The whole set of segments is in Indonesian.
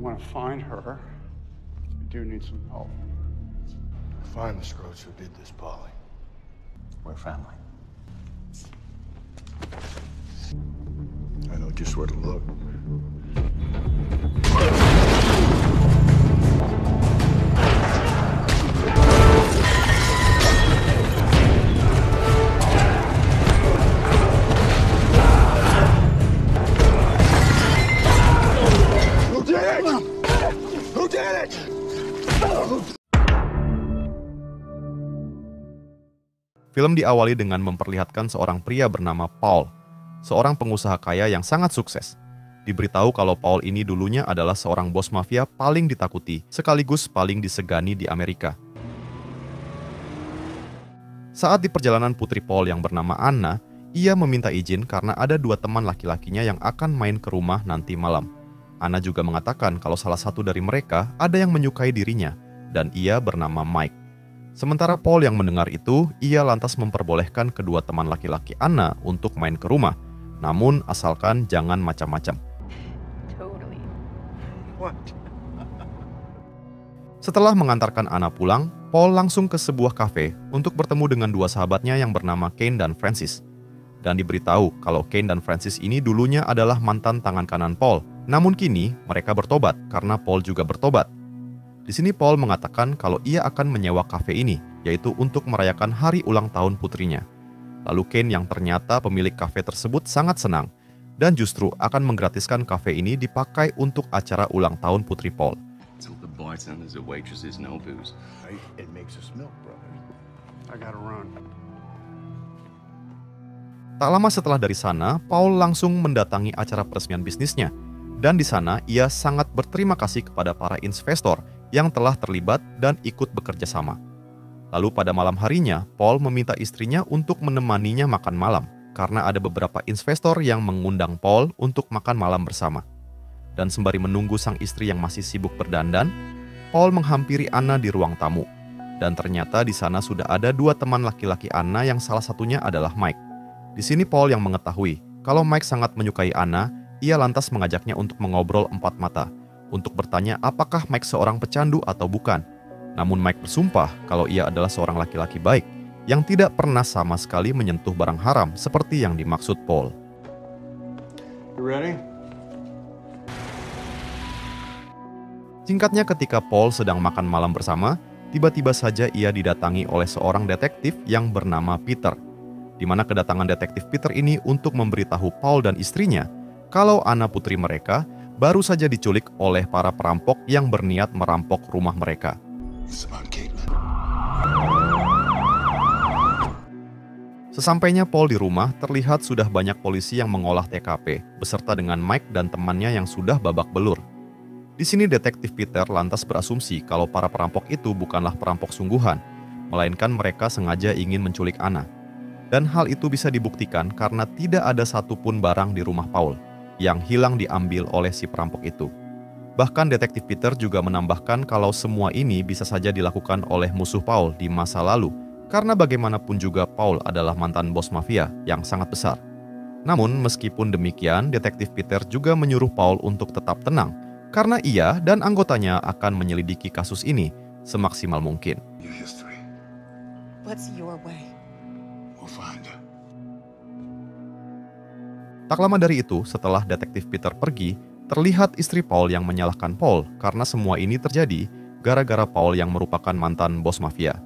want to find her. I do need some help. Find the Scroats who did this, Polly. We're family. I know just where to look. Who did it? Who did it? Film diawali dengan memperlihatkan seorang pria bernama Paul, seorang pengusaha kaya yang sangat sukses. Diberitahu kalau Paul ini dulunya adalah seorang bos mafia paling ditakuti, sekaligus paling disegani di Amerika. Saat di perjalanan putri Paul yang bernama Anna, ia meminta izin karena ada 2 teman laki-lakinya yang akan main ke rumah nanti malam. Anna juga mengatakan kalau salah satu dari mereka ada yang menyukai dirinya, dan ia bernama Mike. Sementara Paul yang mendengar itu, ia lantas memperbolehkan kedua teman laki-laki Anna untuk main ke rumah, namun asalkan jangan macam-macam. Totally. What? Setelah mengantarkan Anna pulang, Paul langsung ke sebuah kafe untuk bertemu dengan 2 sahabatnya yang bernama Kane dan Francis. Dan diberitahu kalau Kane dan Francis ini dulunya adalah mantan tangan kanan Paul, namun kini mereka bertobat karena Paul juga bertobat. Di sini Paul mengatakan kalau ia akan menyewa kafe ini, yaitu untuk merayakan hari ulang tahun putrinya. Lalu Kane yang ternyata pemilik kafe tersebut sangat senang, dan justru akan menggratiskan kafe ini dipakai untuk acara ulang tahun putri Paul. The bartenders and waitresses no booze. It makes us milk, brother. I gotta run. Tak lama setelah dari sana, Paul langsung mendatangi acara peresmian bisnisnya. Dan di sana ia sangat berterima kasih kepada para investor yang telah terlibat dan ikut bekerja sama. Lalu pada malam harinya, Paul meminta istrinya untuk menemaninya makan malam karena ada beberapa investor yang mengundang Paul untuk makan malam bersama. Dan sembari menunggu sang istri yang masih sibuk berdandan, Paul menghampiri Anna di ruang tamu. Dan ternyata di sana sudah ada 2 teman laki-laki Anna yang salah satunya adalah Mike. Di sini Paul yang mengetahui kalau Mike sangat menyukai Anna, ia lantas mengajaknya untuk mengobrol 4 mata, untuk bertanya apakah Mike seorang pecandu atau bukan. Namun Mike bersumpah kalau ia adalah seorang laki-laki baik, yang tidak pernah sama sekali menyentuh barang haram seperti yang dimaksud Paul. You ready? Singkatnya ketika Paul sedang makan malam bersama, tiba-tiba saja ia didatangi oleh seorang detektif yang bernama Peter. Di mana kedatangan detektif Peter ini untuk memberitahu Paul dan istrinya kalau Anna putri mereka baru saja diculik oleh para perampok yang berniat merampok rumah mereka. It's about Caitlin. Sesampainya Paul di rumah, terlihat sudah banyak polisi yang mengolah TKP, beserta dengan Mike dan temannya yang sudah babak belur. Di sini detektif Peter lantas berasumsi kalau para perampok itu bukanlah perampok sungguhan, melainkan mereka sengaja ingin menculik Anna. Dan hal itu bisa dibuktikan karena tidak ada satupun barang di rumah Paul yang hilang diambil oleh si perampok itu. Bahkan detektif Peter juga menambahkan kalau semua ini bisa saja dilakukan oleh musuh Paul di masa lalu, karena bagaimanapun juga Paul adalah mantan bos mafia yang sangat besar. Namun meskipun demikian, detektif Peter juga menyuruh Paul untuk tetap tenang, karena ia dan anggotanya akan menyelidiki kasus ini semaksimal mungkin. Your history. What's your way? We'll find her. Tak lama dari itu, setelah detektif Peter pergi, terlihat istri Paul yang menyalahkan Paul karena semua ini terjadi gara-gara Paul yang merupakan mantan bos mafia.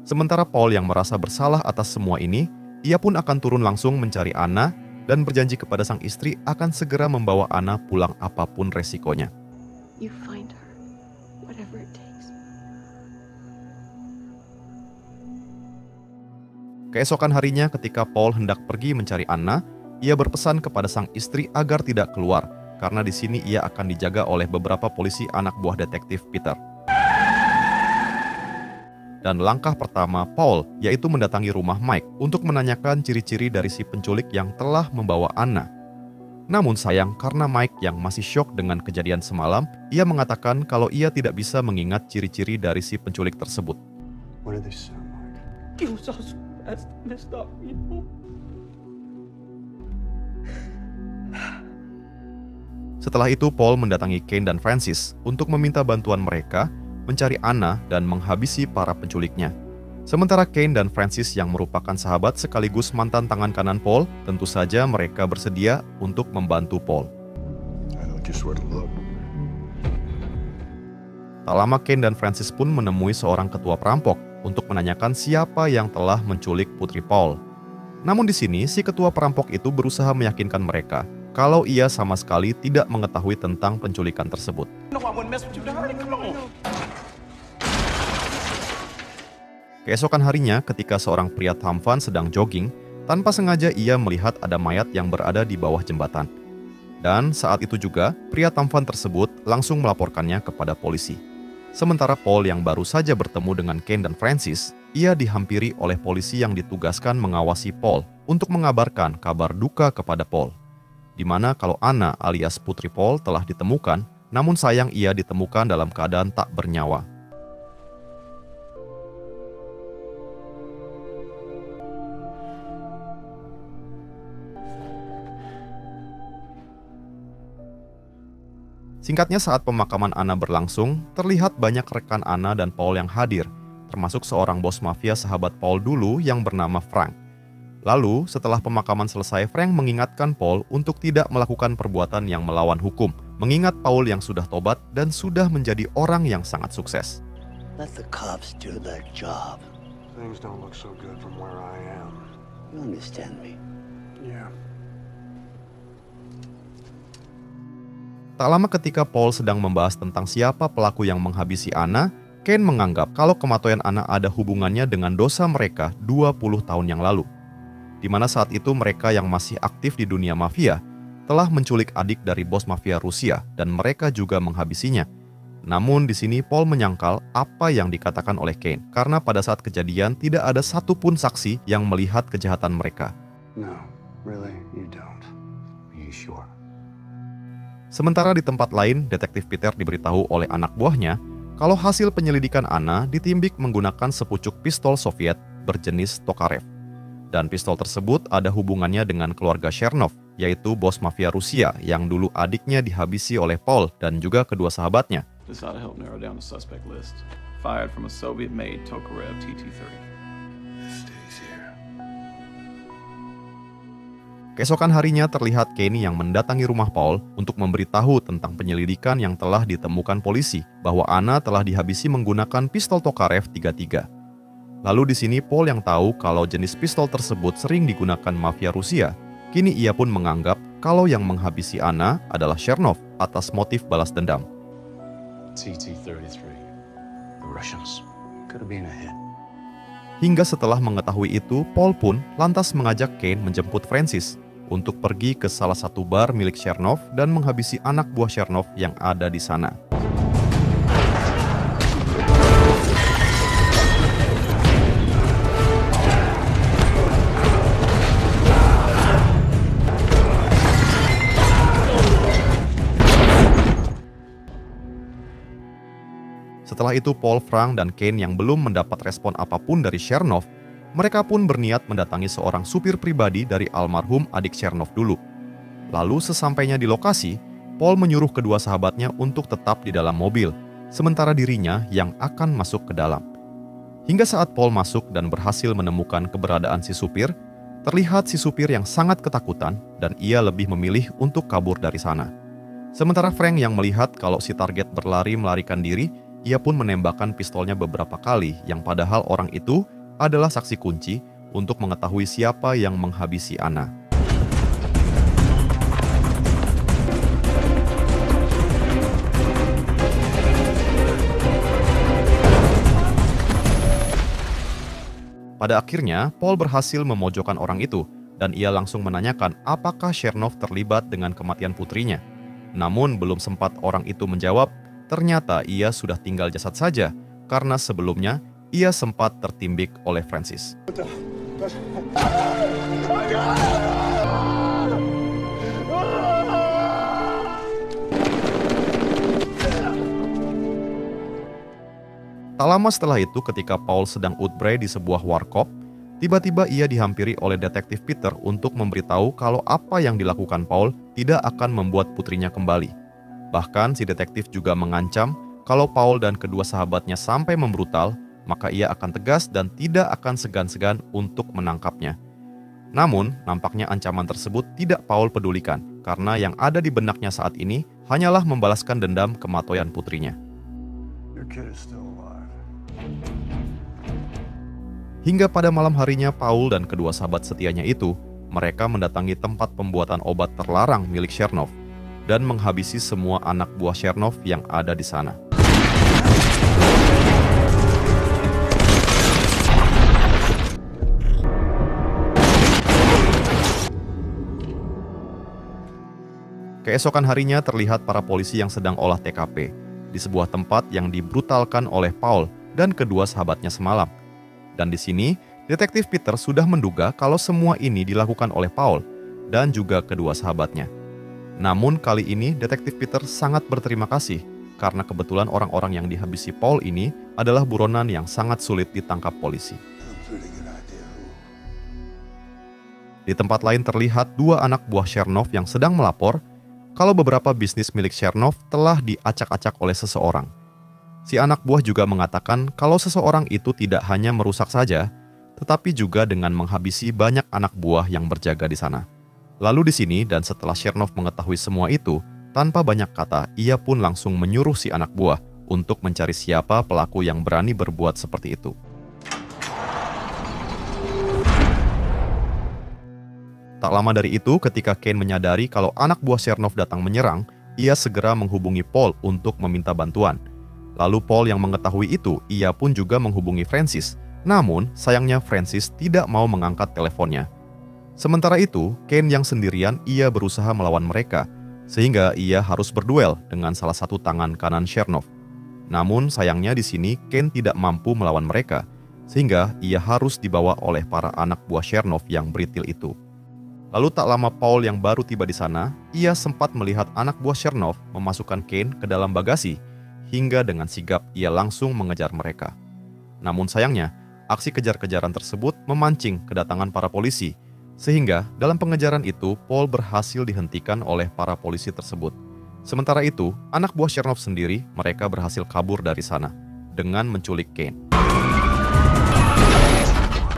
Sementara Paul yang merasa bersalah atas semua ini, ia pun akan turun langsung mencari Anna dan berjanji kepada sang istri akan segera membawa Anna pulang apapun resikonya. You find her, whatever it takes. Keesokan harinya ketika Paul hendak pergi mencari Anna, ia berpesan kepada sang istri agar tidak keluar, karena di sini ia akan dijaga oleh beberapa polisi anak buah detektif Peter. Dan langkah pertama Paul yaitu mendatangi rumah Mike untuk menanyakan ciri-ciri dari si penculik yang telah membawa Anna. Namun sayang karena Mike yang masih syok dengan kejadian semalam, ia mengatakan kalau ia tidak bisa mengingat ciri-ciri dari si penculik tersebut. What do they sound like? It was all so fast, messed up, you know? Setelah itu Paul mendatangi Kane dan Francis untuk meminta bantuan mereka mencari Anna dan menghabisi para penculiknya. Sementara Kane dan Francis yang merupakan sahabat sekaligus mantan tangan kanan Paul, tentu saja mereka bersedia untuk membantu Paul. I know just where to look. Tak lama Kane dan Francis pun menemui seorang ketua perampok untuk menanyakan siapa yang telah menculik putri Paul. Namun di sini si ketua perampok itu berusaha meyakinkan mereka kalau ia sama sekali tidak mengetahui tentang penculikan tersebut. Keesokan harinya ketika seorang pria tampan sedang jogging, tanpa sengaja ia melihat ada mayat yang berada di bawah jembatan. Dan saat itu juga, pria tampan tersebut langsung melaporkannya kepada polisi. Sementara Paul yang baru saja bertemu dengan Kane dan Francis, ia dihampiri oleh polisi yang ditugaskan mengawasi Paul untuk mengabarkan kabar duka kepada Paul. Di mana kalau Anna alias putri Paul telah ditemukan, namun sayang ia ditemukan dalam keadaan tak bernyawa. Singkatnya saat pemakaman Anna berlangsung, terlihat banyak rekan Anna dan Paul yang hadir, termasuk seorang bos mafia sahabat Paul dulu yang bernama Frank. Lalu, setelah pemakaman selesai, Frank mengingatkan Paul untuk tidak melakukan perbuatan yang melawan hukum, mengingat Paul yang sudah tobat dan sudah menjadi orang yang sangat sukses. Let the cops do their job. Things don't look so good from where I am. You understand me? Yeah. Tak lama ketika Paul sedang membahas tentang siapa pelaku yang menghabisi Anna, Kane menganggap kalau kematian Anna ada hubungannya dengan dosa mereka 20 tahun yang lalu. Di mana saat itu mereka yang masih aktif di dunia mafia telah menculik adik dari bos mafia Rusia dan mereka juga menghabisinya. Namun di sini Paul menyangkal apa yang dikatakan oleh Kane karena pada saat kejadian tidak ada satupun saksi yang melihat kejahatan mereka. No, really, you don't. Are you sure? Sementara di tempat lain, Detektif Peter diberitahu oleh anak buahnya kalau hasil penyelidikan Anna ditimbik menggunakan sepucuk pistol Soviet berjenis Tokarev. Dan pistol tersebut ada hubungannya dengan keluarga Chernov, yaitu bos mafia Rusia yang dulu adiknya dihabisi oleh Paul dan juga kedua sahabatnya. This ought to help narrow down the suspect list. Fired from a Soviet-made Tokarev TT-30. Stays here. Keesokan harinya terlihat Kane yang mendatangi rumah Paul untuk memberitahu tentang penyelidikan yang telah ditemukan polisi bahwa Anna telah dihabisi menggunakan pistol Tokarev 33. Lalu di sini Paul yang tahu kalau jenis pistol tersebut sering digunakan mafia Rusia, kini ia pun menganggap kalau yang menghabisi Anna adalah Chernov atas motif balas dendam. TT-33. The Russians. Could have been a hit. Hingga setelah mengetahui itu, Paul pun lantas mengajak Kane menjemput Francis untuk pergi ke salah satu bar milik Chernov dan menghabisi anak buah Chernov yang ada di sana. Setelah itu Paul, Frank, dan Kane yang belum mendapat respon apapun dari Chernov, mereka pun berniat mendatangi seorang supir pribadi dari almarhum adik Chernov dulu. Lalu sesampainya di lokasi, Paul menyuruh kedua sahabatnya untuk tetap di dalam mobil, sementara dirinya yang akan masuk ke dalam. Hingga saat Paul masuk dan berhasil menemukan keberadaan si supir, terlihat si supir yang sangat ketakutan dan ia lebih memilih untuk kabur dari sana. Sementara Frank yang melihat kalau si target berlari melarikan diri, ia pun menembakkan pistolnya beberapa kali yang padahal orang itu adalah saksi kunci untuk mengetahui siapa yang menghabisi Anna. Pada akhirnya, Paul berhasil memojokkan orang itu dan ia langsung menanyakan apakah Chernov terlibat dengan kematian putrinya. Namun belum sempat orang itu menjawab, ternyata ia sudah tinggal jasad saja karena sebelumnya ia sempat tertimbik oleh Francis. Tak lama setelah itu ketika Paul sedang outbreak di sebuah warkop, tiba-tiba ia dihampiri oleh detektif Peter untuk memberitahu kalau apa yang dilakukan Paul tidak akan membuat putrinya kembali. Bahkan si detektif juga mengancam kalau Paul dan kedua sahabatnya sampai membrutal, maka ia akan tegas dan tidak akan segan-segan untuk menangkapnya. Namun, nampaknya ancaman tersebut tidak Paul pedulikan, karena yang ada di benaknya saat ini hanyalah membalaskan dendam kematian putrinya. Your kid is still alive. Hingga pada malam harinya Paul dan kedua sahabat setianya itu, mereka mendatangi tempat pembuatan obat terlarang milik Chernov dan menghabisi semua anak buah Chernov yang ada di sana. Keesokan harinya terlihat para polisi yang sedang olah TKP di sebuah tempat yang dibrutalkan oleh Paul dan kedua sahabatnya semalam. Dan di sini, detektif Peter sudah menduga kalau semua ini dilakukan oleh Paul dan juga kedua sahabatnya. Namun kali ini detektif Peter sangat berterima kasih karena kebetulan orang-orang yang dihabisi Paul ini adalah buronan yang sangat sulit ditangkap polisi. Di tempat lain terlihat dua anak buah Chernov yang sedang melapor kalau beberapa bisnis milik Chernov telah diacak-acak oleh seseorang. Si anak buah juga mengatakan kalau seseorang itu tidak hanya merusak saja, tetapi juga dengan menghabisi banyak anak buah yang berjaga di sana. Lalu di sini dan setelah Chernov mengetahui semua itu, tanpa banyak kata, ia pun langsung menyuruh si anak buah untuk mencari siapa pelaku yang berani berbuat seperti itu. Tak lama dari itu, ketika Kane menyadari kalau anak buah Chernov datang menyerang, ia segera menghubungi Paul untuk meminta bantuan. Lalu Paul yang mengetahui itu, ia pun juga menghubungi Francis. Namun, sayangnya Francis tidak mau mengangkat teleponnya. Sementara itu, Kane yang sendirian, ia berusaha melawan mereka, sehingga ia harus berduel dengan salah satu tangan kanan Chernov. Namun, sayangnya di sini Kane tidak mampu melawan mereka, sehingga ia harus dibawa oleh para anak buah Chernov yang beritil itu. Lalu tak lama Paul yang baru tiba di sana, ia sempat melihat anak buah Chernov memasukkan Kane ke dalam bagasi, hingga dengan sigap ia langsung mengejar mereka. Namun sayangnya, aksi kejar-kejaran tersebut memancing kedatangan para polisi, sehingga dalam pengejaran itu Paul berhasil dihentikan oleh para polisi tersebut. Sementara itu, anak buah Chernov sendiri, mereka berhasil kabur dari sana dengan menculik Kane.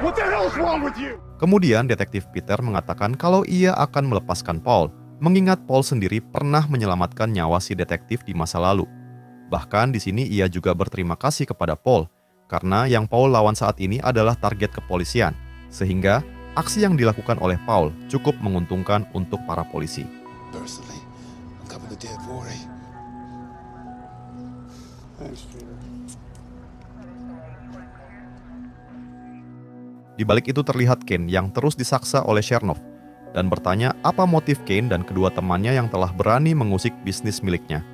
What the hell is wrong with you? Kemudian detektif Peter mengatakan kalau ia akan melepaskan Paul, mengingat Paul sendiri pernah menyelamatkan nyawa si detektif di masa lalu. Bahkan di sini ia juga berterima kasih kepada Paul, karena yang Paul lawan saat ini adalah target kepolisian, sehingga aksi yang dilakukan oleh Paul cukup menguntungkan untuk para polisi. Personally, I'm coming to dead Rory. Thanks, Peter. Di balik itu terlihat Kane yang terus disaksa oleh Chernov dan bertanya apa motif Kane dan kedua temannya yang telah berani mengusik bisnis miliknya.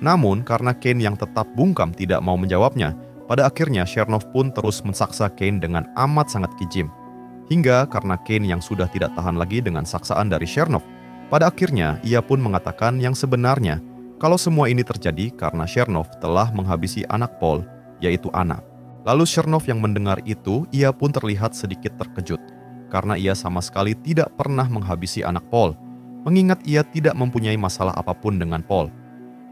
Namun karena Kane yang tetap bungkam tidak mau menjawabnya, pada akhirnya Chernov pun terus mensaksa Kane dengan amat sangat kejam. Hingga karena Kane yang sudah tidak tahan lagi dengan saksaan dari Chernov, pada akhirnya ia pun mengatakan yang sebenarnya kalau semua ini terjadi karena Chernov telah menghabisi anak Paul, yaitu Anna. Lalu Chernov yang mendengar itu, ia pun terlihat sedikit terkejut karena ia sama sekali tidak pernah menghabisi anak Paul, mengingat ia tidak mempunyai masalah apapun dengan Paul.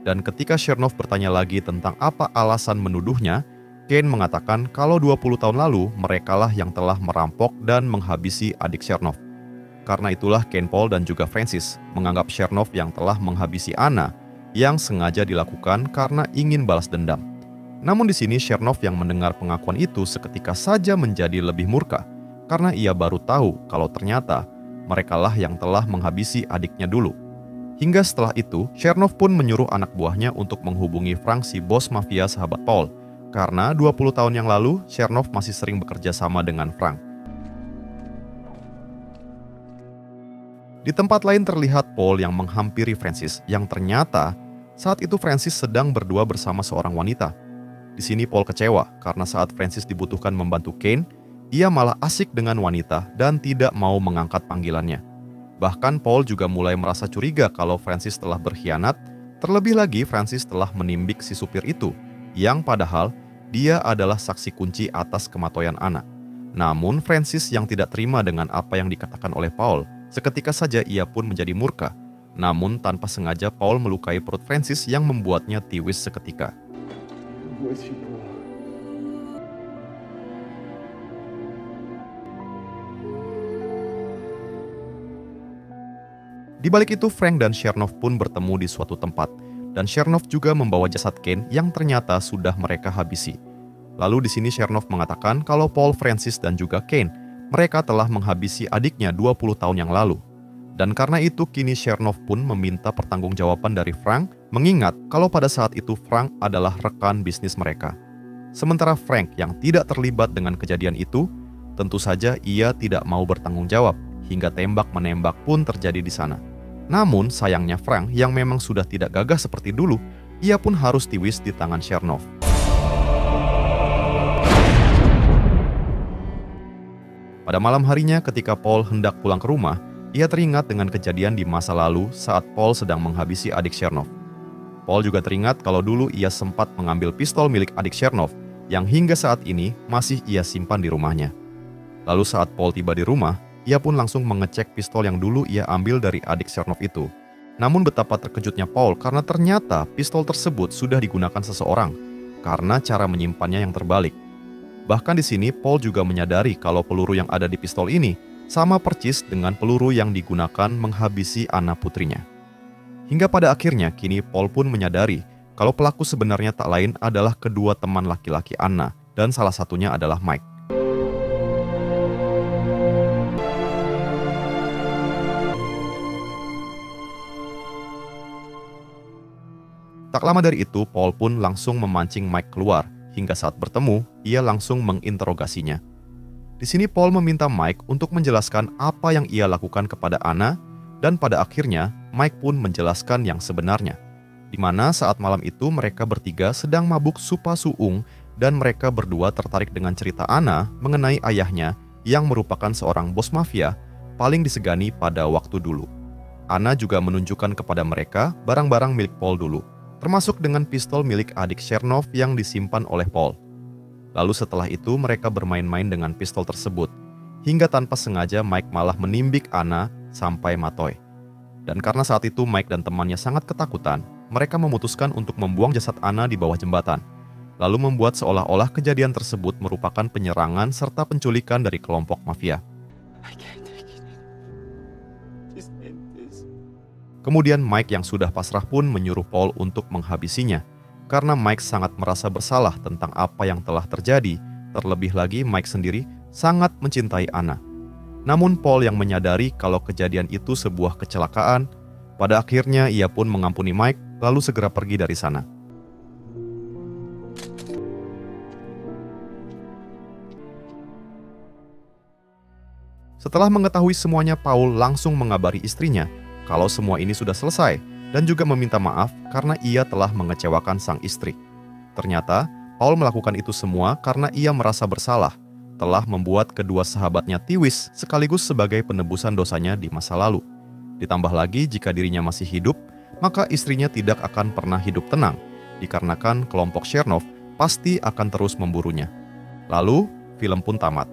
Dan ketika Chernov bertanya lagi tentang apa alasan menuduhnya, Kane mengatakan kalau 20 tahun lalu merekalah yang telah merampok dan menghabisi adik Chernov. Karena itulah Kane, Paul dan juga Francis menganggap Chernov yang telah menghabisi Anna yang sengaja dilakukan karena ingin balas dendam. Namun di sini Chernov yang mendengar pengakuan itu seketika saja menjadi lebih murka karena ia baru tahu kalau ternyata merekalah yang telah menghabisi adiknya dulu. Hingga setelah itu, Chernov pun menyuruh anak buahnya untuk menghubungi Frank si bos mafia sahabat Paul, karena 20 tahun yang lalu Chernov masih sering bekerja sama dengan Frank. Di tempat lain terlihat Paul yang menghampiri Francis, yang ternyata saat itu Francis sedang berdua bersama seorang wanita. Di sini Paul kecewa karena saat Francis dibutuhkan membantu Kane, ia malah asik dengan wanita dan tidak mau mengangkat panggilannya. Bahkan Paul juga mulai merasa curiga kalau Francis telah berkhianat, terlebih lagi Francis telah menimbik si supir itu, yang padahal dia adalah saksi kunci atas kematian Anna. Namun Francis yang tidak terima dengan apa yang dikatakan oleh Paul, seketika saja ia pun menjadi murka. Namun tanpa sengaja Paul melukai perut Francis yang membuatnya tiwis seketika. Di balik itu Frank dan Chernoff pun bertemu di suatu tempat, dan Chernoff juga membawa jasad Kane yang ternyata sudah mereka habisi. Lalu di sini Chernoff mengatakan kalau Paul, Francis, dan juga Kane, mereka telah menghabisi adiknya 20 tahun yang lalu. Dan karena itu kini Chernoff pun meminta pertanggungjawaban dari Frank, mengingat kalau pada saat itu Frank adalah rekan bisnis mereka. Sementara Frank yang tidak terlibat dengan kejadian itu, tentu saja ia tidak mau bertanggung jawab, hingga tembak-menembak pun terjadi di sana. Namun sayangnya Frank yang memang sudah tidak gagah seperti dulu, ia pun harus tiwis di tangan Chernoff. Pada malam harinya ketika Paul hendak pulang ke rumah, ia teringat dengan kejadian di masa lalu saat Paul sedang menghabisi adik Chernoff. Paul juga teringat kalau dulu ia sempat mengambil pistol milik adik Chernoff yang hingga saat ini masih ia simpan di rumahnya. Lalu saat Paul tiba di rumah, ia pun langsung mengecek pistol yang dulu ia ambil dari adik Chernoff itu. Namun betapa terkejutnya Paul karena ternyata pistol tersebut sudah digunakan seseorang karena cara menyimpannya yang terbalik. Bahkan di sini Paul juga menyadari kalau peluru yang ada di pistol ini sama persis dengan peluru yang digunakan menghabisi anak putrinya. Hingga pada akhirnya kini Paul pun menyadari kalau pelaku sebenarnya tak lain adalah kedua teman laki-laki Anna dan salah satunya adalah Mike. Tak lama dari itu, Paul pun langsung memancing Mike keluar, hingga saat bertemu, ia langsung menginterogasinya. Di sini Paul meminta Mike untuk menjelaskan apa yang ia lakukan kepada Anna, dan pada akhirnya Mike pun menjelaskan yang sebenarnya. Di mana saat malam itu mereka bertiga sedang mabuk supa suung, dan mereka berdua tertarik dengan cerita Anna mengenai ayahnya yang merupakan seorang bos mafia paling disegani pada waktu dulu. Anna juga menunjukkan kepada mereka barang-barang milik Paul dulu, termasuk dengan pistol milik adik Chernoff yang disimpan oleh Paul. Lalu setelah itu mereka bermain-main dengan pistol tersebut, hingga tanpa sengaja Mike malah menimbik Anna sampai matoy. Dan karena saat itu Mike dan temannya sangat ketakutan, mereka memutuskan untuk membuang jasad Anna di bawah jembatan, lalu membuat seolah-olah kejadian tersebut merupakan penyerangan serta penculikan dari kelompok mafia. Kemudian Mike yang sudah pasrah pun menyuruh Paul untuk menghabisinya, karena Mike sangat merasa bersalah tentang apa yang telah terjadi, terlebih lagi Mike sendiri sangat mencintai Anna. Namun Paul yang menyadari kalau kejadian itu sebuah kecelakaan, pada akhirnya ia pun mengampuni Mike lalu segera pergi dari sana. Setelah mengetahui semuanya, Paul langsung mengabari istrinya kalau semua ini sudah selesai dan juga meminta maaf karena ia telah mengecewakan sang istri. Ternyata, Paul melakukan itu semua karena ia merasa bersalah, telah membuat kedua sahabatnya tiwis sekaligus sebagai penebusan dosanya di masa lalu. Ditambah lagi jika dirinya masih hidup, maka istrinya tidak akan pernah hidup tenang, dikarenakan kelompok Chernoff pasti akan terus memburunya. Lalu, film pun tamat.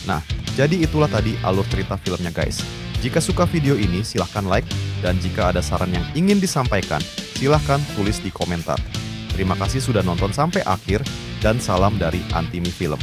Nah, jadi itulah tadi alur cerita filmnya guys. Jika suka video ini silahkan like, dan jika ada saran yang ingin disampaikan, silahkan tulis di komentar. Terima kasih sudah nonton sampai akhir, dan salam dari Antimi Film.